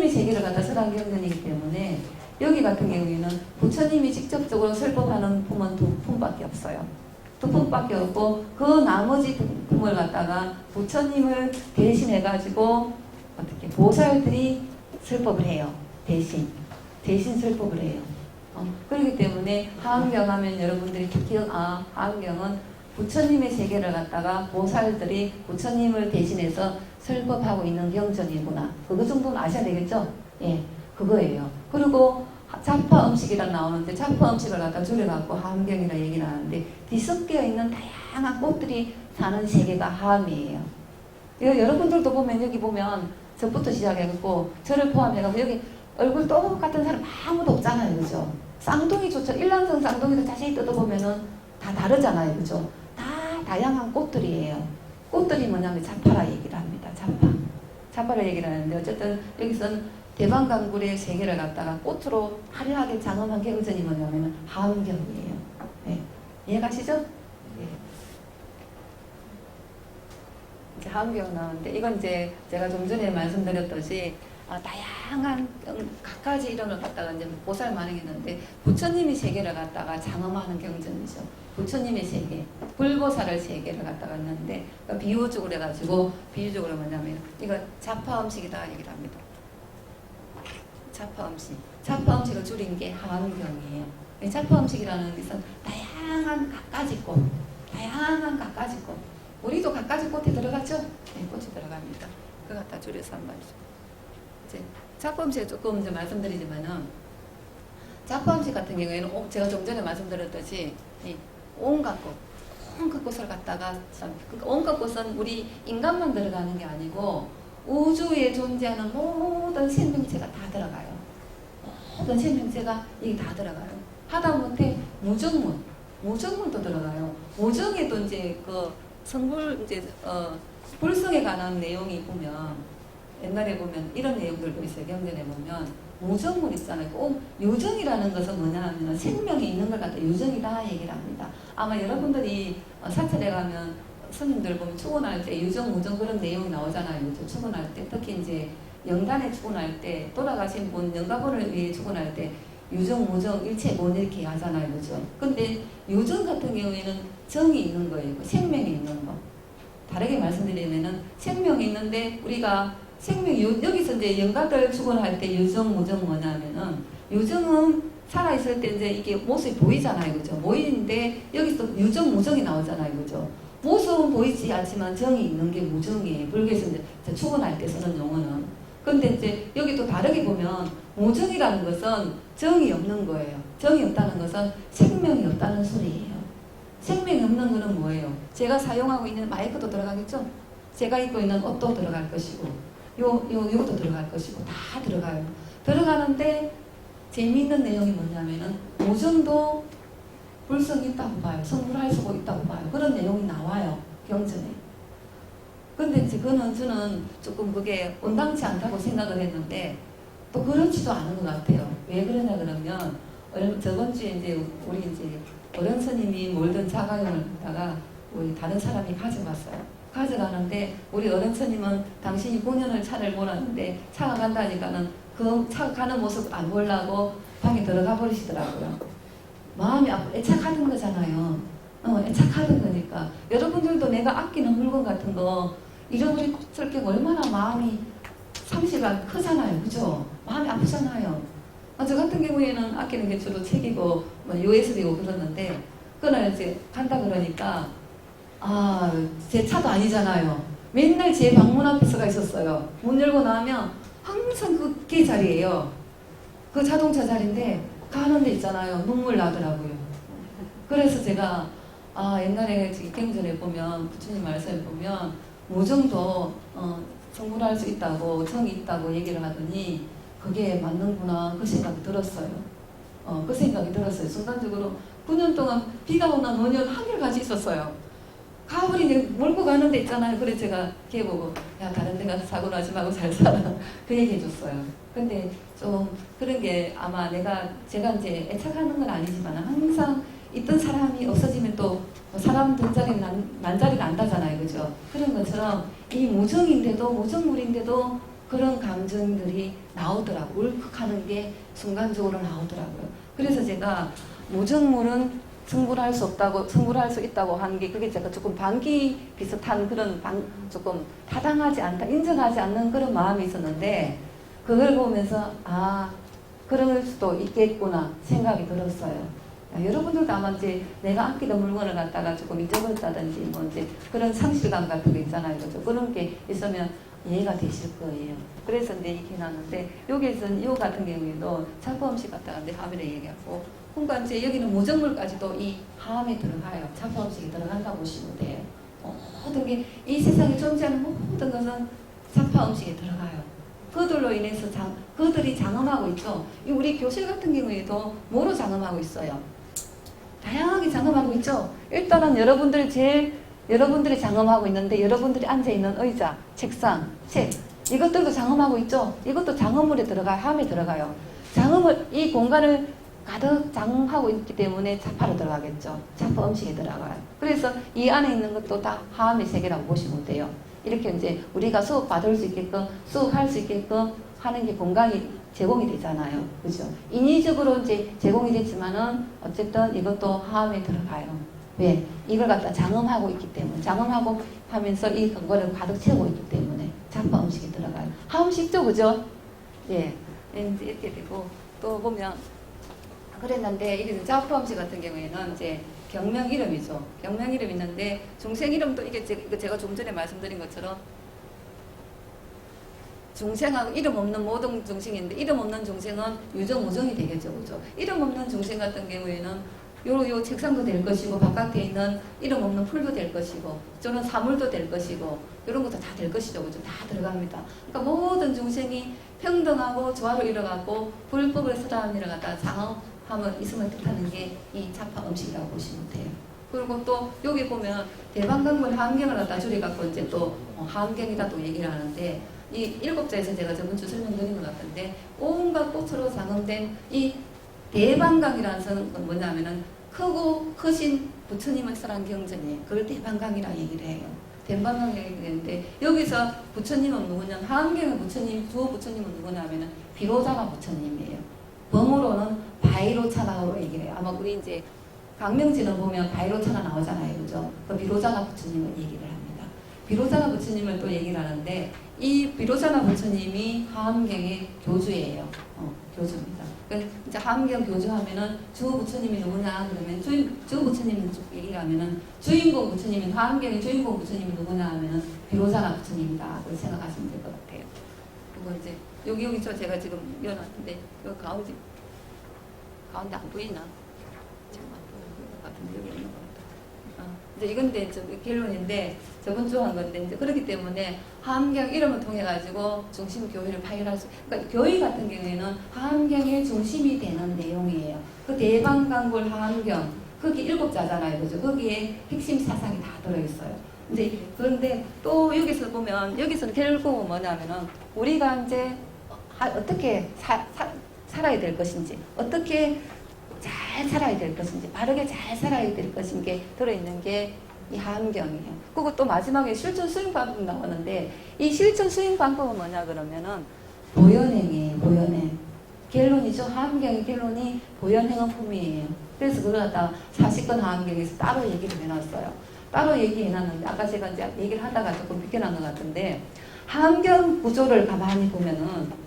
세계를 갖다 설한 경전이기 때문에 여기 같은 경우에는 부처님이 직접적으로 설법하는 품은 두 품밖에 없어요. 두 품밖에 없고 그 나머지 품을 갖다가 부처님을 대신해가지고 어떻게 보살들이 설법을 해요. 대신 설법을 해요. 그렇기 때문에 하암경 하면 여러분들이 하암경은 부처님의 세계를 갖다가 보살들이 부처님을 대신해서 설법하고 있는 경전이구나. 그거 정도는 아셔야 되겠죠? 예, 그거예요. 그리고 자파 음식이라 나오는데 자파 음식을 갖다 줄여갖고 하암경이라 얘기를 하는데 뒤섞여 있는 다양한 꽃들이 사는 세계가 하암이에요. 여러분들도 보면 여기 보면 저부터 시작해갖고 저를 포함해갖고 여기 얼굴 똑같은 사람 아무도 없잖아요. 그죠? 쌍둥이조차 일란성 쌍둥이도 자세히 뜯어보면은 다 다르잖아요. 그죠? 다 다양한 꽃들이에요. 꽃들이 뭐냐면 자파라 얘기를 합니다. 자파라 얘기를 하는데 어쨌든 여기서는 대방강굴의 세계를 갖다가 꽃으로 화려하게 장엄한 경전이 뭐냐면 하암경이에요. 네. 이해가시죠? 네. 이제 하암경 나오는데 이건 이제 제가 좀 전에 말씀드렸듯이 다양한 각가지 이름을 갖다가 이제 보살 만행했는데 부처님의 세계를 갖다가 장엄하는 경전이죠. 부처님의 세계, 불보살의 세계를 갖다가 했는데 그러니까 비유적으로 해가지고 비유적으로 뭐냐면 이거 자파 음식이다 얘기를 합니다. 자파 음식을 줄인 게 하암경이에요. 자파 음식이라는 것은 다양한 갖가지 꽃. 우리도 갖가지 꽃에 들어갔죠? 네, 꽃이 들어갑니다. 그거 갖다 줄여서 한 말이죠. 이제 자파 음식 조금 이제 말씀드리지만은 자파 음식 같은 경우에는 제가 좀 전에 말씀드렸듯이 이 온갖 꽃, 온갖 것을 갖다가 그러니까 온갖 것은 우리 인간만 들어가는 게 아니고 우주에 존재하는 모든 생명체가 다 들어가요. 모든 생명체가 이게 다 들어가요. 하다못해 무정물도 들어가요. 무정에도 이제 그 성불 이제 불성에 관한 내용이 보면 옛날에 보면 이런 내용들도 있어요. 경전에 보면 무정물 있잖아요. 꼭 유정이라는 것은 뭐냐 하면 생명이 있는 걸 갖다 유정이다 얘기를 합니다. 아마 여러분들이 사찰에 가면 스님들 보면 축원할 때 유정, 무정 그런 내용이 나오잖아요. 그죠? 축원할 때 특히 이제 영단에 축원할 때 돌아가신 분 영가본을 위해 축원할 때 유정, 무정, 일체 못 이렇게 하잖아요. 그죠? 근데 유정 같은 경우에는 정이 있는 거예요. 생명이 있는 거. 다르게 말씀드리면은 생명이 있는데 우리가 여기서 이제 영가들 축원할 때 유정, 무정 뭐냐면은 유정은 살아있을 때 이제 이게 모습이 보이잖아요. 그죠? 보이는데 여기서 유정, 무정이 나오잖아요. 그죠? 모습은 보이지 않지만 정이 있는 게 무정이에요. 불교에서 이제 축원할 때 쓰는 용어는. 근데 이제 여기 또 다르게 보면 무정이라는 것은 정이 없는 거예요. 정이 없다는 것은 생명이 없다는 소리예요. 생명이 없는 거는 뭐예요? 제가 사용하고 있는 마이크도 들어가겠죠? 제가 입고 있는 옷도 들어갈 것이고 요것도 들어갈 것이고 다 들어가요. 들어가는데 재미있는 내용이 뭐냐면은 무정도 불성이 있다고 봐요. 성불할 수가 있다고 봐요. 그런 내용이 나와요. 경전에. 근데 이제 그거는 저는 조금 그게 온당치 않다고 생각을 했는데 또 그렇지도 않은 것 같아요. 왜 그러냐 그러면 저번 주에 이제 우리 이제 어른 스님이 몰던 자가용을 갖다가 우리 다른 사람이 가져갔어요. 가져가는데 우리 어른 스님은 당신이 9년을 차를 몰았는데 차가 간다니까는 그 차가 가는 모습 안 보려고 방에 들어가 버리시더라고요. 마음이 애착하던 거잖아요. 애착하던 거니까. 여러분들도 내가 아끼는 물건 같은 거 잃어버렸을 때 얼마나 마음이 상실감 크잖아요. 그죠? 마음이 아프잖아요. 저 같은 경우에는 아끼는 게 주로 책이고 뭐 USB고 그러는데 그날 이제 간다 그러니까 제 차도 아니잖아요. 맨날 제 방문 앞에서가 있었어요. 문 열고 나면 항상 그게 자리예요. 그 자동차 자리인데 가는 데 있잖아요. 눈물 나더라고요. 그래서 제가 옛날에 경전에 보면 부처님 말씀에 보면 무정도 성불할 수 있다고 정이 있다고 얘기를 하더니 그게 맞는구나 그 생각이 들었어요. 그 생각이 들었어요. 순간적으로 9년 동안 비가 오나 노년 한결같이 있었어요. 가버리니 몰고 가는 데 있잖아요. 그래 제가 걔 보고 야 다른 데 가서 사고 나지 말고 잘 살아 그 얘기 해줬어요. 근데 좀 그런 게 아마 제가 이제 애착하는 건 아니지만 항상 있던 사람이 없어지면 또 사람 든자리 난자리 난다잖아요. 그죠? 그런 것처럼 이 무정인데도 무정물인데도 그런 감정들이 나오더라고요. 울컥하는 게 순간적으로 나오더라고요. 그래서 제가 무정물은 성불할 수 있다고 하는 게 그게 제가 조금 반기 비슷한 그런 조금 타당하지 않다, 인정하지 않는 그런 마음이 있었는데 그걸 보면서 그럴 수도 있겠구나 생각이 들었어요. 여러분들도 아마 이제 내가 아끼던 물건을 갖다가 조금 잊어버렸다든지 뭐 이제 그런 상실감 같은 게 있잖아요. 그죠? 그런 게 있으면 이해가 되실 거예요. 그래서 이제 이렇게 나왔는데 여기에서는 요 같은 경우에도 차포음식 갖다가 이제 함이라 얘기하고 그러니까 이제 여기는 무정물까지도 이 함에 들어가요. 차포음식이 들어간다고 보시면 돼요. 모든 게 이 세상에 존재하는 모든 것은 차포음식에 들어가요. 그들로 인해서 그들이 장엄하고 있죠. 우리 교실 같은 경우에도 뭐로 장엄하고 있어요? 다양하게 장엄하고 있죠. 일단은 여러분들이 장엄하고 있는데 여러분들이 앉아있는 의자, 책상, 책 이것들도 장엄하고 있죠. 이것도 장엄물에 들어가요. 함에 들어가요. 이 공간을 가득 장엄하고 있기 때문에 차파로 들어가겠죠. 차파 음식에 들어가요. 그래서 이 안에 있는 것도 다 함의 세계라고 보시면 돼요. 이렇게 이제 우리가 수업 받을 수 있게끔 수업할 수 있게끔 하는 게 공간이 제공이 되잖아요. 그죠? 인위적으로 이제 제공이 됐지만은 어쨌든 이것도 하음에 들어가요. 왜? 이걸 갖다 장엄하고 있기 때문에 장엄하고 하면서 이 근거를 가득 채우고 있기 때문에 잡파 음식이 들어가요. 하음식죠, 그죠? 예, 이제 이렇게 되고 또 보면 그랬는데 이게 잡파 음식 같은 경우에는 이제 경명 이름이죠. 경명 이름 있는데 중생 이름도 이게 제가 좀 전에 말씀드린 것처럼 중생하고 이름 없는 모든 중생인데 이름 없는 중생은 유정 무정이 되겠죠, 그죠? 이름 없는 중생 같은 경우에는 요 책상도 될 것이고 바깥에 있는 이름 없는 풀도 될 것이고 저는 사물도 될 것이고 이런 것도 다 될 것이죠. 그죠? 다 들어갑니다. 그러니까 모든 중생이 평등하고 조화를 이뤄갖고 불법을 서라함이라 갖다 장엄함을 있음을 뜻하는 게 이 자파 음식이라고 보시면 돼요. 그리고 또 여기 보면 대방강문 하암경을 갖다 줄여갖고 이제 또 하암경이다 또 얘기를 하는데 이 일곱자에서 제가 저번 주 설명드린 것 같은데 온갖 꽃으로 장엄된 이 대방강이라는 건 뭐냐면은 크고 크신 부처님을 설한 경전이에요. 그걸 대방강이라 얘기를 해요. 대방강 얘기를 했는데 여기서 부처님은 누구냐? 하암경의 부처님, 두 부처님은 누구냐면은 비로자가 부처님이에요. 범으로는 바이로차가로 얘기를 해요. 아마 우리 이제 강명진을 보면 바이로차가 나오잖아요. 그죠? 그 비로자가 부처님을 얘기를 합니다. 비로자가 부처님을 또 얘기를 하는데 이 비로자가 부처님이 하암경의 교주예요. 교주입니다. 이제 하암경 교주하면은 주 부처님이 누구냐 그러면 주 부처님 얘기를 하면은 주인공 부처님은 하암경의 주인공 부처님이 누구냐 하면은 비로자가 부처님이다. 그렇게 생각하시면 될 것 같아요. 그리고 이제 여기 제가 지금 이어놨는데 여기 가운데 안 보이나? 지금 안 보이는 것 같은데 여기 있는 것 같아. 이제 이건 이제 결론인데 저번 주 한 건데 이제 그렇기 때문에 하암경 이름을 통해 가지고 중심 교회를 파열할 수. 그러니까 교회 같은 경우에는 하암경의 중심이 되는 내용이에요. 그 대방강불 하암경 거기 일곱자잖아요, 그죠? 거기에 핵심 사상이 다 들어있어요. 이제 그런데 또 여기서 보면 여기서는 결국은 뭐냐면은 우리가 이제 어떻게 살아야 될 것인지 어떻게 잘 살아야 될 것인지 바르게 잘 살아야 될 것인 게 들어있는 게 이 하암경이에요. 그리고 또 마지막에 실천 수행 방법 나오는데 이 실천 수행 방법은 뭐냐 그러면은 보현행이에요. 보현행. 결론이죠. 하암경의 결론이 보현행은 품이에요. 그래서 그걸 갖다가 40권 하암경에서 따로 얘기를 해놨어요. 따로 얘기해놨는데 아까 제가 이제 얘기를 하다가 조금 비껴난 것 같은데 하암경 구조를 가만히 보면은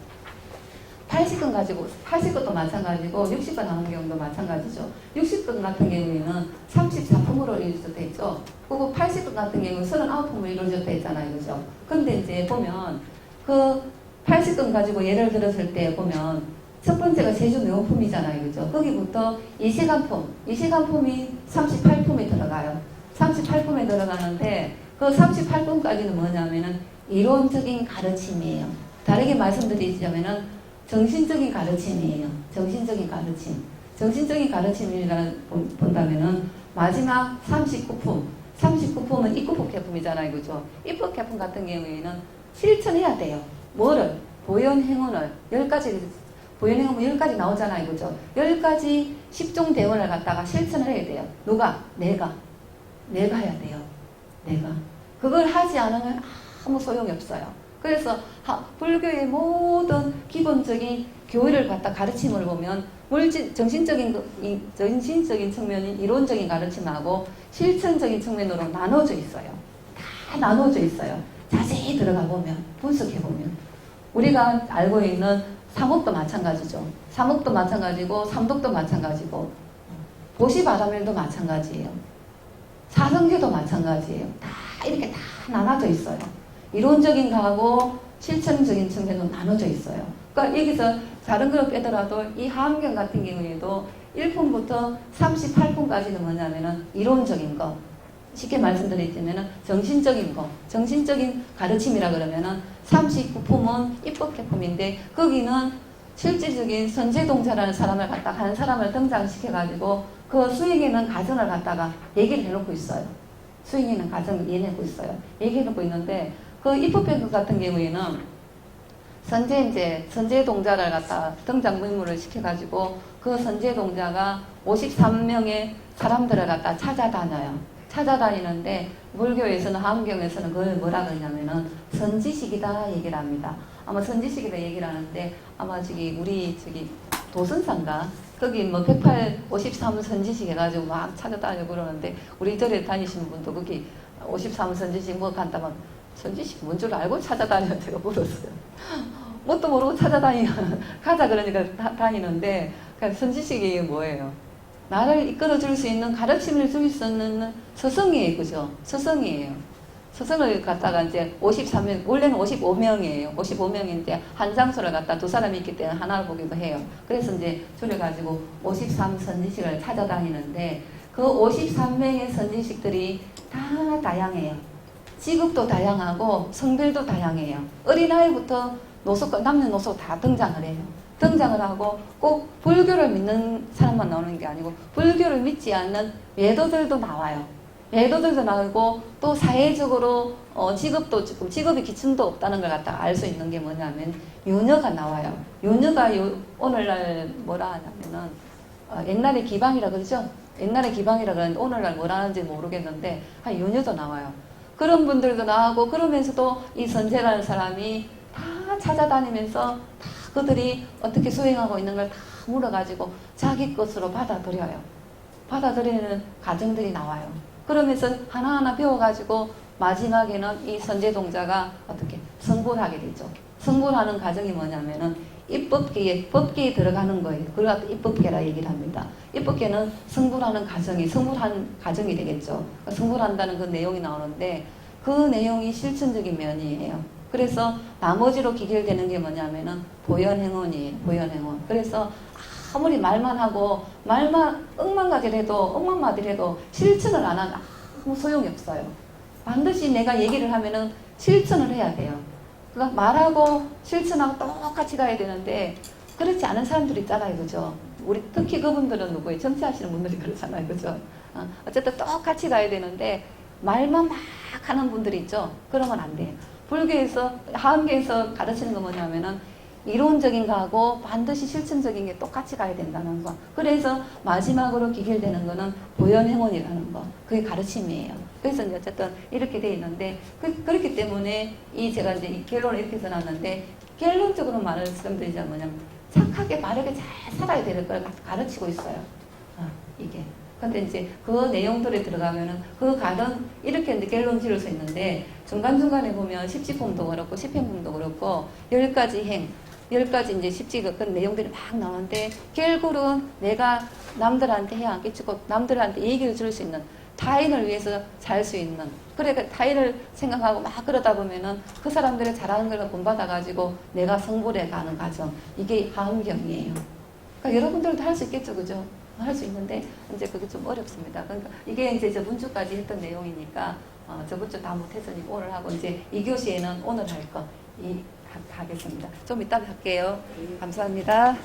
80건 가지고 80건도 마찬가지고 60건 하는 경우도 마찬가지죠. 60건 같은 경우에는 34품으로 이루어져 있죠. 그리고 80건 같은 경우는 39품으로 이루어져 있잖아요. 그죠? 근데 이제 보면 그 80건 가지고 예를 들었을 때 보면 첫 번째가 제주 명품이잖아요. 그죠? 거기부터 이시간품이 38품에 들어가요. 38품에 들어가는데 그 38품까지는 뭐냐면은 이론적인 가르침이에요. 다르게 말씀드리자면은 정신적인 가르침이에요. 정신적인 가르침. 정신적인 가르침이라 본다면은 마지막 39품은 입구법계품이잖아요. 그죠? 입구법계품 같은 경우에는 실천해야 돼요. 뭐를? 보현행운을 10가지, 보현행운은 10가지 나오잖아요. 그죠? 10가지 10종 대원을 갖다가 실천을 해야 돼요. 누가? 내가 해야 돼요. 내가. 그걸 하지 않으면 아무 소용이 없어요. 그래서 불교의 모든 기본적인 교리를 갖다 가르침을 보면 정신적인 측면인 이론적인 가르침하고 실천적인 측면으로 나눠져 있어요. 다 나눠져 있어요. 자세히 들어가 보면, 분석해 보면. 우리가 알고 있는 삼옥도 마찬가지죠. 삼옥도 마찬가지고 삼독도 마찬가지고 보시바라밀도 마찬가지예요. 사성계도 마찬가지예요. 다 이렇게 다 나눠져 있어요. 이론적인 거하고 실천적인 측면으로 나눠져 있어요. 그러니까 여기서 다른 걸 빼더라도 이 하암경 같은 경우에도 1품부터 38품까지는 뭐냐면은 이론적인 거. 쉽게 말씀드리자면은 정신적인 거. 정신적인 가르침이라 그러면은 39품은 입법계품인데 거기는 실질적인 선제동자라는 사람을 갖다가 한 사람을 등장시켜가지고 그 수행에는 가정을 갖다가 얘기를 해놓고 있어요. 수행에는 가정을 얘기해놓고 있어요. 얘기해놓고 있는데 그 입법계급 같은 경우에는 선제동자를 갖다 등장물물을 시켜가지고 그 선제동자가 53명의 사람들을 갖다 찾아다녀요. 찾아다니는데 불교에서는 하암경에서는 그걸 뭐라 그러냐면은 선지식이다 얘기를 합니다. 아마 선지식이다 얘기를 하는데 아마 우리 도선사인가 거기 뭐 108, 53 선지식 해가지고 막 찾아다니고 그러는데 우리 절에 다니시는 분도 거기 53 선지식 뭐 간다면 선지식 뭔 줄 알고 찾아다녀 제가 물었어요. 뭣도 모르고 가자 그러니까 다니는데 선지식이 뭐예요? 나를 이끌어 줄 수 있는 가르침을 줄 수 있는 스승이에요. 그죠? 스승이에요. 스승을 갖다가 이제 53명, 원래는 55명이에요. 55명인데 한 장소를 갖다 두 사람이 있기 때문에 하나를 보기도 해요. 그래서 이제 줄여가지고 53 선지식을 찾아다니는데 그 53명의 선지식들이 다 다양해요. 직업도 다양하고 성별도 다양해요. 어린아이부터 노숙, 남녀노소 다 등장을 해요. 등장을 하고 꼭 불교를 믿는 사람만 나오는 게 아니고 불교를 믿지 않는 외도들도 나와요. 외도들도 나오고 또 사회적으로 직업이 기준도 없다는 걸 갖다 알 수 있는 게 뭐냐면 유녀가 나와요. 유녀가 오늘날 뭐라 하냐면은 옛날에 기방이라 그러죠. 옛날에 기방이라 그러는데 오늘날 뭐라 하는지 모르겠는데 유녀도 나와요. 그런 분들도 나오고 그러면서도 이 선제라는 사람이 다 찾아다니면서 다 그들이 어떻게 수행하고 있는 걸 다 물어가지고 자기 것으로 받아들여요. 받아들이는 과정들이 나와요. 그러면서 하나하나 배워가지고 마지막에는 이 선제동자가 어떻게 성불하게 되죠. 성불하는 과정이 뭐냐면은 법계에 들어가는 거예요. 그래서 입법계라 얘기를 합니다. 입법계는 성불하는 과정이 성불한 과정이 되겠죠. 성불한다는 그 내용이 나오는데 그 내용이 실천적인 면이에요. 그래서 나머지로 기결되는 게 뭐냐면은 보현행원이에요. 보현행원. 그래서 아무리 말만 하고 억만마디를 해도 실천을 안 하면 아무 소용이 없어요. 반드시 내가 얘기를 하면은 실천을 해야 돼요. 그러니까 말하고 실천하고 똑같이 가야 되는데 그렇지 않은 사람들이 있잖아요. 그죠? 우리 특히 그분들은 누구예요? 정치하시는 분들이 그렇잖아요. 그죠? 어쨌든 똑같이 가야 되는데 말만 막 하는 분들이 있죠? 그러면 안 돼요. 불교에서, 하암계에서 가르치는 건 뭐냐면은 이론적인 거하고 반드시 실천적인 게 똑같이 가야 된다는 거. 그래서 마지막으로 기결되는 거는 보현행원이라는 거. 그게 가르침이에요. 그래서 이제 어쨌든 이렇게 돼 있는데 그렇기 때문에 제가 이제 이 결론을 이렇게 써놨는데 결론적으로 말씀드리자면 뭐냐면 착하게 바르게 잘 살아야 되는 걸 가르치고 있어요. 이게. 근데 이제 그 내용들에 들어가면은 그 가는 이렇게 이제 결론 지을 수 있는데 중간중간에 보면 십지품도 그렇고 십행품도 그렇고 10가지 행, 10가지 이제 십지가 그 내용들이 막 나오는데 결국은 내가 남들한테 해야 안 끼치고 남들한테 얘기를 줄 수 있는 타인을 위해서 살 수 있는 그래 타인을 생각하고 막 그러다 보면은 그 사람들이 잘하는 걸 본받아가지고 내가 성불해 가는 과정 이게 하음경이에요. 그러니까 여러분들도 할 수 있겠죠, 그죠? 할 수 있는데 이제 그게 좀 어렵습니다. 그러니까 이게 이제 저번 주까지 했던 내용이니까 저번 주 다 못했으니 오늘 하고 이제 2교시에는 오늘 할 거 하겠습니다. 좀 이따 할게요. 감사합니다.